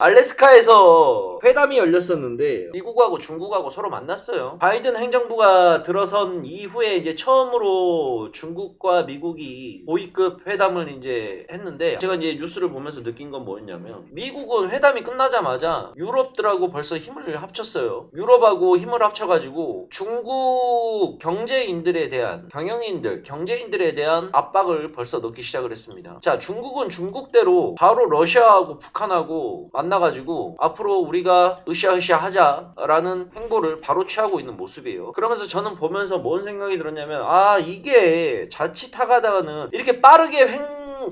알래스카에서 회담이 열렸었는데 미국하고 중국하고 서로 만났어요. 바이든 행정부가 들어선 이후에 이제 처음으로 중국과 미국이 고위급 회담을 이제 했는데, 제가 이제 뉴스를 보면서 느낀 건 뭐였냐면, 미국은 회담이 끝나자마자 유럽들하고 벌써 힘을 합쳤어요. 유럽하고 힘을 합쳐가지고 중국 경제인들에 대한, 경제인들에 대한 압박을 벌써 넣기 시작을 했습니다. 자, 중국은 중국대로 바로 러시아하고 북한하고 만나가지고 앞으로 우리가 으쌰으쌰 하자라는 행보를 바로 취하고 있는 모습이에요. 그러면서 저는 보면서 뭔 생각이 들었냐면, 이게 자칫하다가는 이렇게 빠르게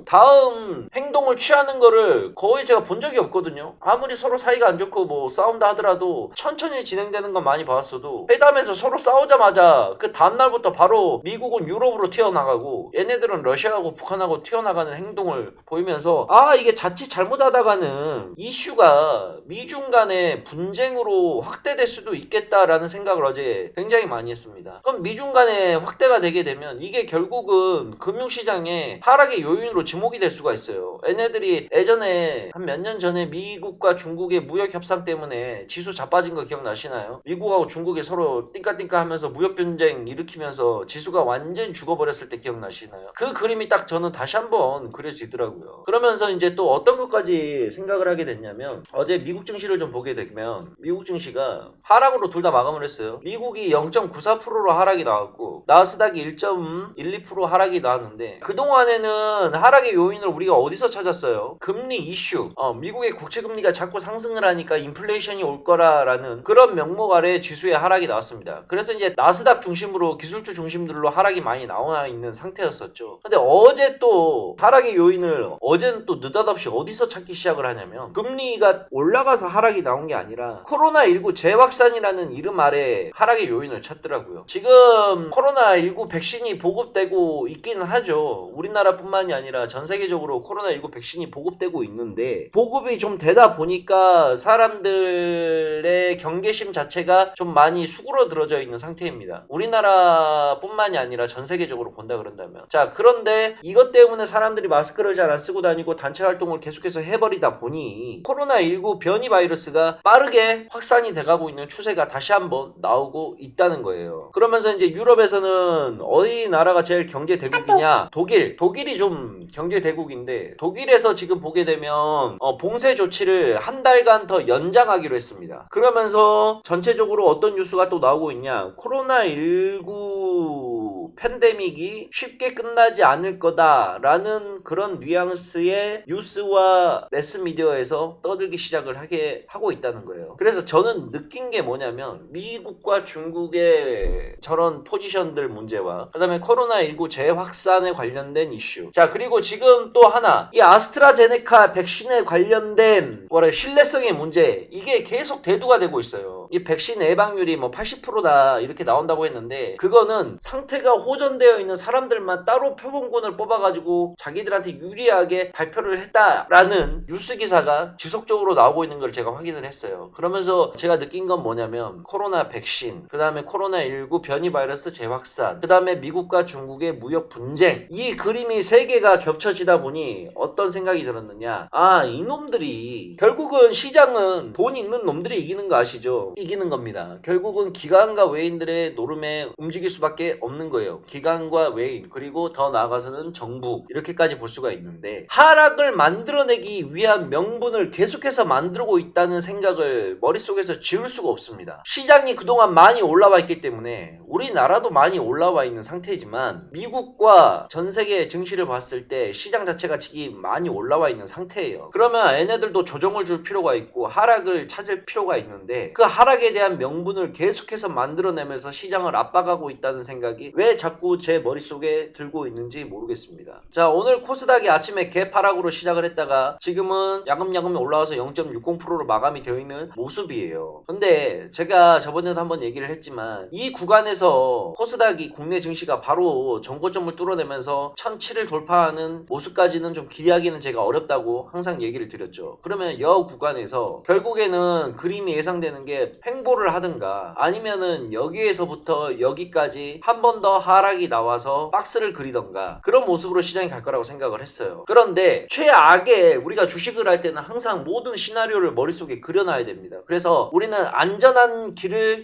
다음 행동을 취하는 거를 거의 제가 본 적이 없거든요. 아무리 서로 사이가 안 좋고 뭐 싸운다 하더라도 천천히 진행되는 건 많이 봤어도, 회담에서 서로 싸우자마자 그 다음날부터 바로 미국은 유럽으로 튀어나가고 얘네들은 러시아하고 북한하고 튀어나가는 행동을 보이면서, 이게 자칫 잘못하다가는 이슈가 미중 간의 분쟁으로 확대될 수도 있겠다라는 생각을 어제 굉장히 많이 했습니다. 그럼 미중 간의 확대가 되게 되면 이게 결국은 금융시장의 하락의 요인으로 지목이 될 수가 있어요. 얘네들이 예전에 한 몇 년 전에 미국과 중국의 무역 협상 때문에 지수 자빠진 거 기억나시나요? 미국하고 중국이 서로 띵까띵까 하면서 무역 분쟁 일으키면서 지수가 완전 죽어버렸을 때 기억나시나요? 그 그림이 딱 저는 다시 한번 그려지더라고요. 그러면서 이제 또 어떤 것까지 생각을 하게 됐냐면, 어제 미국 증시를 좀 보게 되면 미국 증시가 하락으로 둘 다 마감을 했어요. 미국이 0.94%로 하락이 나왔고 나스닥이 1.12% 하락이 나왔는데, 그동안에는 하락의 요인을 우리가 어디서 찾았어요? 금리 이슈. 미국의 국채금리가 자꾸 상승을 하니까 인플레이션이 올 거라라는 그런 명목 아래 지수의 하락이 나왔습니다. 그래서 이제 나스닥 중심으로 기술주 중심들로 하락이 많이 나와 있는 상태였었죠. 근데 어제 또 하락의 요인을, 어제는 또 느닷없이 어디서 찾기 시작을 하냐면, 금리가 올라가서 하락이 나온 게 아니라 코로나19 재확산이라는 이름 아래 하락의 요인을 찾더라고요. 지금 코로나19 백신이 보급되고 있기는 하죠. 우리나라뿐만이 아니라 전 세계적으로 코로나19 백신이 보급되고 있는데, 보급이 좀 되다 보니까 사람들의 경계심 자체가 좀 많이 수그러들어져 있는 상태입니다. 우리나라뿐만이 아니라 전 세계적으로 본다 그런다면. 자, 그런데 이것 때문에 사람들이 마스크를 잘 안 쓰고 다니고 단체 활동을 계속해서 해버리다 보니 코로나19 변이 바이러스가 빠르게 확산이 돼가고 있는 추세가 다시 한번 나오고 있다는 거예요. 그러면서 이제 유럽에서는 어디 나라가 제일 경제 대국이냐? 독일이 좀 경제 대국인데, 독일에서 지금 보게 되면 봉쇄 조치를 한 달간 더 연장하기로 했습니다. 그러면서 전체적으로 어떤 뉴스가 또 나오고 있냐? 코로나19 팬데믹이 쉽게 끝나지 않을 거다라는 그런 뉘앙스의 뉴스와 매스미디어에서 떠들기 시작을 하고 있다는 거예요. 그래서 저는 느낀 게 뭐냐면, 미국과 중국의 저런 포지션들 문제와 그 다음에 코로나19 재확산에 관련된 이슈, 자, 그리고 지금 또 하나, 이 아스트라제네카 백신에 관련된 신뢰성의 문제, 이게 계속 대두가 되고 있어요. 이 백신 예방률이 뭐 80%다 이렇게 나온다고 했는데, 그거는 상태가 호전되어 있는 사람들만 따로 표본군을 뽑아가지고 자기들한테 유리하게 발표를 했다라는 뉴스 기사가 지속적으로 나오고 있는 걸 제가 확인을 했어요. 그러면서 제가 느낀 건 뭐냐면, 코로나 백신, 그 다음에 코로나19 변이 바이러스 재확산, 그 다음에 미국과 중국의 무역 분쟁, 이 그림이 세 개가 겹쳐지다 보니 어떤 생각이 들었느냐? 이놈들이 결국은, 시장은 돈 있는 놈들이 이기는 거 아시죠? 이기는 겁니다. 결국은 기관과 외인들의 노름에 움직일 수밖에 없는 거예요. 기관과 외인, 그리고 더 나아가서는 정부, 이렇게까지 볼 수가 있는데, 하락을 만들어내기 위한 명분을 계속해서 만들고 있다는 생각을 머릿속에서 지울 수가 없습니다. 시장이 그동안 많이 올라와 있기 때문에 우리나라도 많이 올라와 있는 상태지만, 미국과 전 세계 증시를 봤을 때 시장 자체가 지금 많이 올라와 있는 상태예요. 그러면 얘네들도 조정을 줄 필요가 있고 하락을 찾을 필요가 있는데, 그 하락에 대한 명분을 계속해서 만들어내면서 시장을 압박하고 있다는 생각이 왜 자꾸 제 머릿속에 들고 있는지 모르겠습니다. 자, 오늘 코스닥이 아침에 개파락으로 시작을 했다가 지금은 야금야금 올라와서 0.60%로 마감이 되어 있는 모습이에요. 근데 제가 저번에도 한번 얘기를 했지만, 이 구간에서 코스닥이, 국내 증시가 바로 전고점을 뚫어내면서 1007을 돌파하는 모습까지는 좀 기대하기는 제가 어렵다고 항상 얘기를 드렸죠. 그러면 여 구간에서 결국에는 그림이 예상되는 게 횡보를 하든가 아니면은 여기에서부터 여기까지 한 번 더 하락이 나와서 박스를 그리던가 그런 모습으로 시장이 갈 거라고 생각을 했어요. 그런데 최악의 우리가 주식을 할 때는 항상 모든 시나리오를 머릿속에 그려놔야 됩니다. 그래서 우리는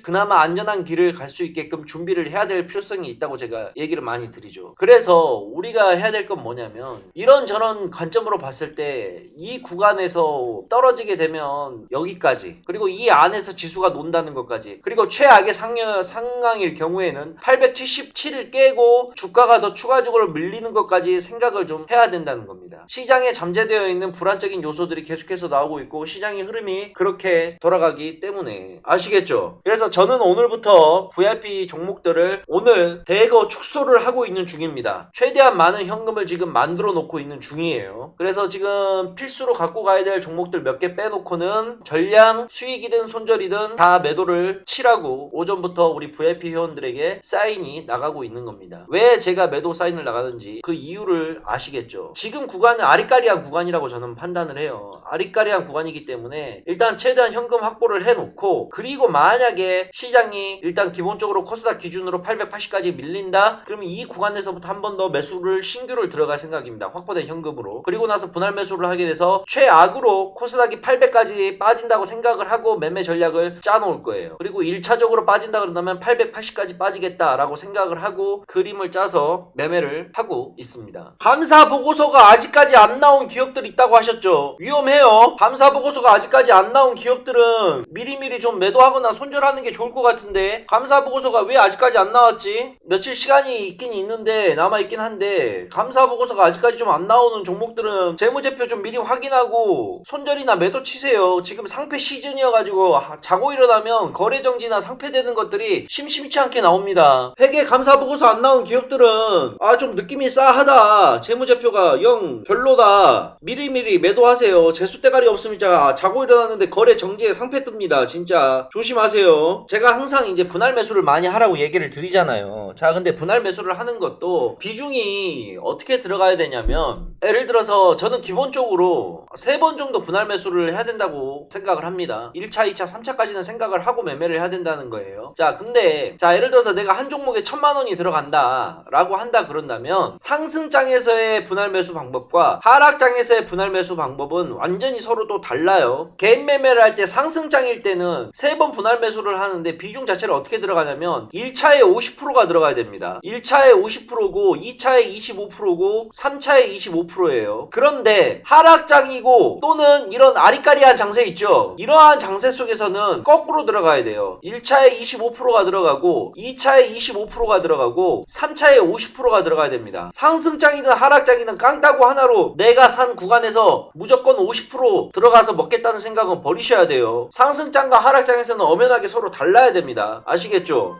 그나마 안전한 길을 갈 수 있게끔 준비를 해야 될 필요성이 있다고 제가 얘기를 많이 드리죠. 그래서 우리가 해야 될 건 뭐냐면 이런저런 관점으로 봤을 때 이 구간에서 떨어지게 되면 여기까지, 그리고 이 안에서 지수가 논다는 것까지, 그리고 최악의 상황일 경우에는 877을 깨고 주가가 더 추가적으로 밀리는 것까지 생각을 좀 해야 된다는 겁니다. 시장에 잠재되어 있는 불안적인 요소들이 계속해서 나오고 있고 시장의 흐름이 그렇게 돌아가기 때문에 아시겠죠? 그래서 저는 오늘부터 VIP 종목들을 오늘 대거 축소를 하고 있는 중입니다. 최대한 많은 현금을 지금 만들어 놓고 있는 중이에요. 그래서 지금 필수로 갖고 가야 될 종목들 몇 개 빼놓고는 전량 수익이든 손절이든 다 매도를 치라고 오전부터 우리 VIP 회원들에게 사인이 나가고 있는 겁니다. 왜 제가 매도 사인을 나가는지 그 이유를 아시겠죠? 지금 구간은 아리까리한 구간이라고 저는 판단을 해요. 아리까리한 구간이기 때문에 일단 최대한 현금 확보를 해놓고, 그리고 만약에 시장이 일단 기본적으로 코스닥 기준으로 880까지 밀린다? 그러면 이 구간에서부터 한 번 더 매수를 신규를 들어갈 생각입니다. 확보된 현금으로. 그리고 나서 분할 매수를 하게 돼서 최악으로 코스닥이 800까지 빠진다고 생각을 하고 매매 전략을 짜놓을 거예요. 그리고 1차적으로 빠진다 그런다면 880까지 빠지겠다라고 생각을 하고 그림을 짜서 매매를 하고 있습니다. 감사 보고서가 아직까지 안 나온 기업들 있다고 하셨죠? 위험해요. 감사 보고서가 아직까지 안 나온 기업들은 미리미리 좀 매도하거나 손절하는 게 좋을 것 같은데, 감사 보고서가 왜 아직까지 안 나왔지? 며칠 시간이 있긴 있는데 남아있긴 한데 감사 보고서가 아직까지 좀 안 나오는 종목들은 재무제표 좀 미리 확인하고 손절이나 매도 치세요. 지금 상패 시즌이어가지고 자고 일어나면 거래정지나 상패되는 것들이 심심치 않게 나옵니다. 회계 감사 보고서 안 나온 기업들은 좀 느낌이 싸하다, 재무제표가 영 별로다, 미리미리 매도하세요. 재수대가리 없으면 자고 일어났는데 거래 정지에 상패 뜹니다. 진짜 조심하세요. 제가 항상 이제 분할 매수를 많이 하라고 얘기를 드리잖아요. 자, 근데 분할 매수를 하는 것도 비중이 어떻게 들어가야 되냐면, 예를 들어서 저는 기본적으로 3번 정도 분할 매수를 해야 된다고 생각을 합니다. 1차, 2차, 3차까지는 생각을 하고 매매를 해야 된다는 거예요. 자, 근데 예를 들어서 내가 한 종목에 1000만원이 들어간다 라고 한다 그런다면 상승장에서의 분할 매수 방법과 하락장에서의 분할 매수 방법은 완전히 서로 또 달라요. 개인 매매를 할 때 상승장일 때는 3번 분할 매수를 하는데 비중 자체를 어떻게 들어가냐면 1차에 50%가 들어가야 됩니다. 1차에 50%고 2차에 25%고 3차에 25%예요. 그런데 하락장이고 또는 이런 아리까리한 장세 있죠? 이러한 장세 속에서는 거꾸로 들어가야 돼요. 1차에 25%가 들어가고 2차에 25%가 들어가고 3차에 50%가 들어가야 됩니다. 상승장이든 하락장이든 깡따구 하나로 내가 산 구간에서 무조건 50% 들어가서 먹겠다는 생각은 버리셔야 돼요. 상승장과 하락장에서는 엄연하게 서로 달라야 됩니다. 아시겠죠?